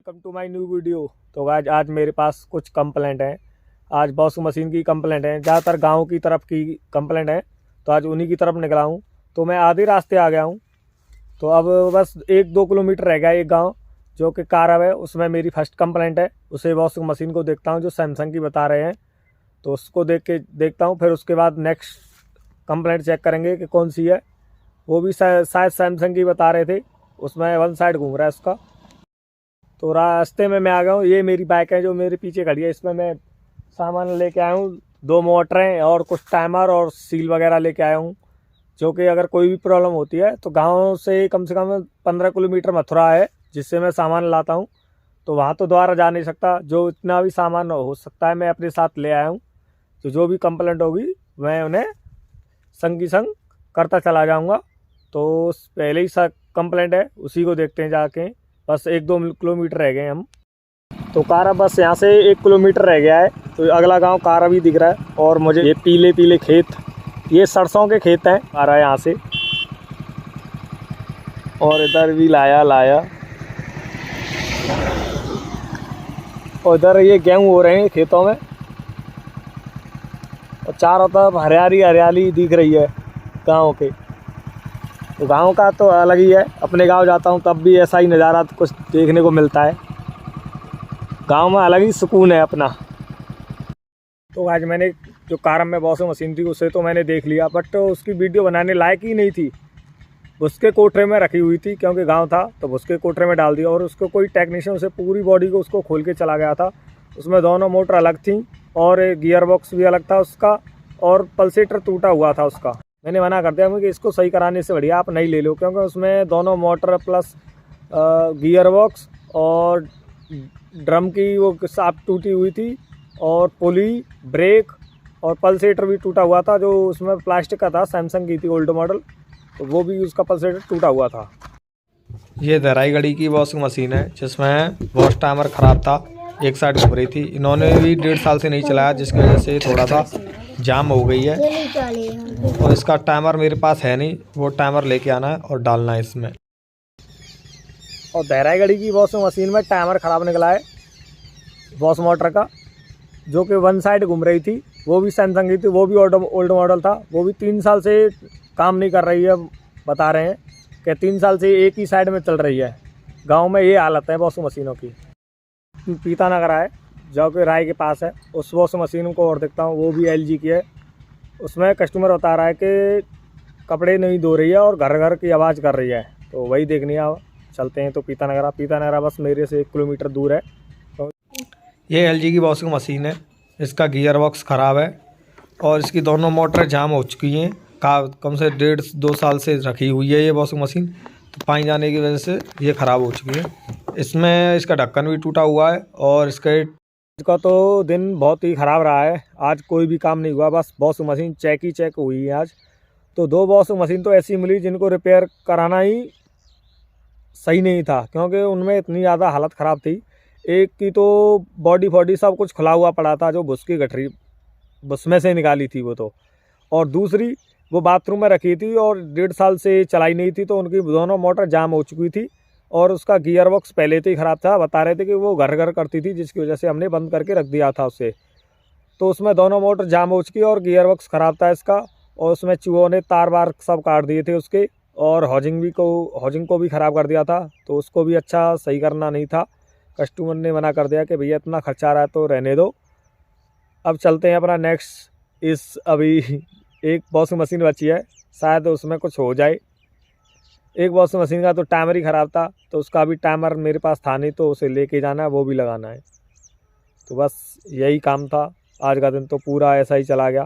Welcome to my new video. तो आज मेरे पास कुछ कंप्लेंट हैं। आज वॉशिंग मशीन की कंप्लेंट है, ज़्यादातर गांव की तरफ की कंप्लेंट है, तो आज उन्हीं की तरफ निकला हूं। तो मैं आधे रास्ते आ गया हूं। तो अब बस 1-2 किलोमीटर रह गया एक गांव जो कि कारव है, उसमें मेरी फर्स्ट कंप्लेंट है। उसे वॉशिंग मशीन को देखता हूँ जो सैमसंग की बता रहे हैं, तो उसको देखता हूँ। फिर उसके बाद नेक्स्ट कंप्लेंट चेक करेंगे कि कौन सी है। वो भी शायद सैमसंग की बता रहे थे, उसमें वन साइड घूम रहा है उसका। तो रास्ते में मैं आ गया हूँ। ये मेरी बाइक है जो मेरे पीछे खड़ी है, इसमें मैं सामान लेके आया हूँ। 2 मोटरें और कुछ टाइमर और सील वगैरह लेके आया हूँ, जो कि अगर कोई भी प्रॉब्लम होती है तो गांव से कम 15 किलोमीटर मथुरा है जिससे मैं सामान लाता हूँ। तो वहाँ तो दोबारा जा नहीं सकता, जो इतना भी सामान हो सकता है मैं अपने साथ ले आया हूँ। तो जो भी कंप्लेंट होगी मैं उन्हें संग की संग करता चला जाऊँगा। तो पहले ही कंप्लेंट है, उसी को देखते हैं जाके। बस 1-2 किलोमीटर रह गए हम। तो कारा बस यहाँ से 1 किलोमीटर रह गया है, तो अगला गांव कारा भी दिख रहा है। और मुझे ये पीले पीले खेत, ये सरसों के खेत हैं आ रहा है यहाँ से। और इधर भी लाया और इधर ये गेहूँ हो रहे हैं खेतों में, और चारों तरफ हरियाली हरियाली दिख रही है गाँव के। तो गांव का तो अलग ही है। अपने गांव जाता हूं तब भी ऐसा ही नज़ारा तो कुछ देखने को मिलता है। गांव में अलग ही सुकून है अपना। तो आज मैंने जो कारम में वॉशिंग मशीन थी उसे तो मैंने देख लिया, बट उसकी वीडियो बनाने लायक ही नहीं थी। उसके कोठरे में रखी हुई थी क्योंकि गांव था, तो उसके कोठरे में डाल दिया। और उसको कोई टेक्नीशियन उसे पूरी बॉडी को उसको खोल के चला गया था। उसमें दोनों मोटर अलग थी और गियर बॉक्स भी अलग था उसका, और पल्सेटर टूटा हुआ था उसका। मैंने मना कर दिया कि इसको सही कराने से बढ़िया आप नहीं ले लो, क्योंकि उसमें दोनों मोटर प्लस गियर बॉक्स और ड्रम की वो साफ टूटी हुई थी, और पुली, ब्रेक और पल्सेटर भी टूटा हुआ था। जो उसमें प्लास्टिक का था, सैमसंग की थी ओल्ड मॉडल, तो वो भी उसका पल्सेटर टूटा हुआ था। ये दराई गड़ी की वॉशिंग मशीन है जिसमें वॉश टाइमर ख़राब था, एक साइड घूम रही थी। इन्होंने भी 1.5 साल से नहीं चलाया, जिसकी वजह से थोड़ा सा जाम हो गई है। और इसका टाइमर मेरे पास है नहीं, वो टाइमर लेके आना है और डालना है इसमें। और दहराई गड़ी की वॉशिंग मशीन में टाइमर ख़राब निकला है वॉश मोटर का, जो कि वन साइड घूम रही थी। वो भी सैमसंग की थी, वो भी ओल्ड मॉडल था। वो भी 3 साल से काम नहीं कर रही है, बता रहे हैं कि 3 साल से एक ही साइड में चल रही है। गांव में ये हालत है वॉशिंग मशीनों की। पीता नगर है जो कि राय के पास है, उस वॉशिंग मशीन को और देखता हूँ। वो भी LG की है। उसमें कस्टमर बता रहा है कि कपड़े नहीं धो रही है और घर घर की आवाज़ कर रही है, तो वही देखनी है। चलते हैं। तो पीता नगरा बस मेरे से 1 किलोमीटर दूर है। तो ये LG की वॉशिंग मशीन है, इसका गियर बॉक्स ख़राब है और इसकी दोनों मोटरें जाम हो चुकी हैं। कम से 1.5-2 साल से रखी हुई है ये वॉशिंग मशीन, तो पानी जाने की वजह से ये ख़राब हो चुकी है। इसमें इसका ढक्कन भी टूटा हुआ है और इसका तो दिन बहुत ही ख़राब रहा है। आज कोई भी काम नहीं हुआ, बस वॉशिंग मशीन चेक हुई है आज। तो 2 वॉशिंग मशीन तो ऐसी मिली जिनको रिपेयर कराना ही सही नहीं था, क्योंकि उनमें इतनी ज़्यादा हालत ख़राब थी। एक की तो बॉडी सब कुछ खुला हुआ पड़ा था, जो भुसकी गठरी बस में से निकाली थी वो तो। और दूसरी वो बाथरूम में रखी थी और 1.5 साल से चलाई नहीं थी, तो उनकी दोनों मोटर जाम हो चुकी थी। और उसका गियर बॉक्स पहले से ही ख़राब था, बता रहे थे कि वो घर घर करती थी, जिसकी वजह से हमने बंद करके रख दिया था उसे। तो उसमें दोनों मोटर जाम हो चुकी और गियर बॉक्स ख़राब था इसका। और उसमें चूहों ने तार बार सब काट दिए थे उसके, और हॉजिंग को भी ख़राब कर दिया था। तो उसको भी अच्छा सही करना नहीं था। कस्टमर ने मना कर दिया कि भैया इतना खर्चा आ रहा है तो रहने दो। अब चलते हैं अपना नेक्स्ट। अभी एक वॉशिंग मशीन बची है, शायद उसमें कुछ हो जाए। एक वॉशिंग मशीन का तो टाइमर ही ख़राब था, तो उसका भी टाइमर मेरे पास था नहीं, तो उसे लेके जाना है, वो भी लगाना है। तो बस यही काम था। आज का दिन तो पूरा ऐसा ही चला गया।